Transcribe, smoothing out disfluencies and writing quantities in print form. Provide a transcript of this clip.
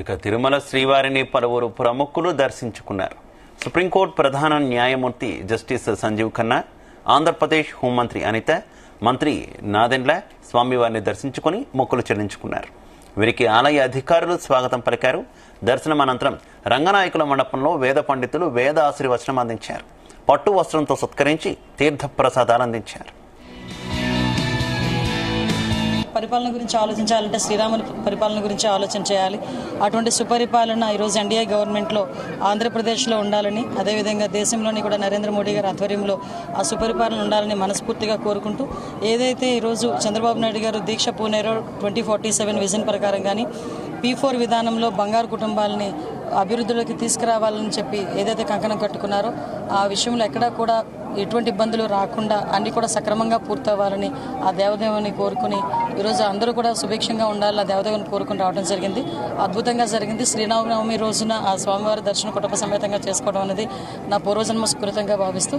ఇక తిరుమల శ్రీవారిని పలువురు ప్రముఖులు దర్శించుకున్నారు. సుప్రీంకోర్టు ప్రధాన న్యాయమూర్తి జస్టిస్ సంజీవ్ ఖన్నా, ఆంధ్రప్రదేశ్ హోంమంత్రి అనిత, మంత్రి నాదెండ్ల స్వామివారిని దర్శించుకుని మొక్కులు చెల్లించుకున్నారు. వీరికి ఆలయ అధికారులు స్వాగతం పలికారు. దర్శనం అనంతరం రంగనాయకుల మండపంలో వేద పండితులు వేద ఆశీర్వచనం అందించారు. పట్టు వస్త్రంతో సత్కరించి తీర్థ ప్రసాదాలు అందించారు. పరిపాలన గురించి ఆలోచించాలంటే శ్రీరాముల పరిపాలన గురించి ఆలోచన చేయాలి. అటువంటి సుపరిపాలన ఈరోజు ఎన్డీఏ గవర్నమెంట్లో ఆంధ్రప్రదేశ్లో ఉండాలని, అదేవిధంగా దేశంలోని కూడా నరేంద్ర మోడీ గారి ఆధ్వర్యంలో ఆ సుపరిపాలన ఉండాలని మనస్ఫూర్తిగా కోరుకుంటూ, ఏదైతే ఈరోజు చంద్రబాబు నాయుడు గారు దీక్ష పూనేరో 2047 విజన్ ప్రకారం కానీ P4 విధానంలో బంగారు కుటుంబాలని అభివృద్ధిలోకి తీసుకురావాలని చెప్పి ఏదైతే కంకణం కట్టుకున్నారో ఆ విషయంలో ఎక్కడా కూడా ఎటువంటి ఇబ్బందులు రాకుండా అన్ని కూడా సక్రమంగా పూర్తవ్వాలని ఆ దేవదేవుని కోరుకుని ఈరోజు అందరూ కూడా సుభిక్షంగా ఉండాలని ఆ దేవదేవుని కోరుకుని రావడం జరిగింది. అద్భుతంగా జరిగింది. శ్రీరామనవమి రోజున ఆ స్వామివారి దర్శనం కుటుంబ సమేతంగా చేసుకోవడం అనేది నా పూర్వజన్మ స్ఫూర్తిగా భావిస్తూ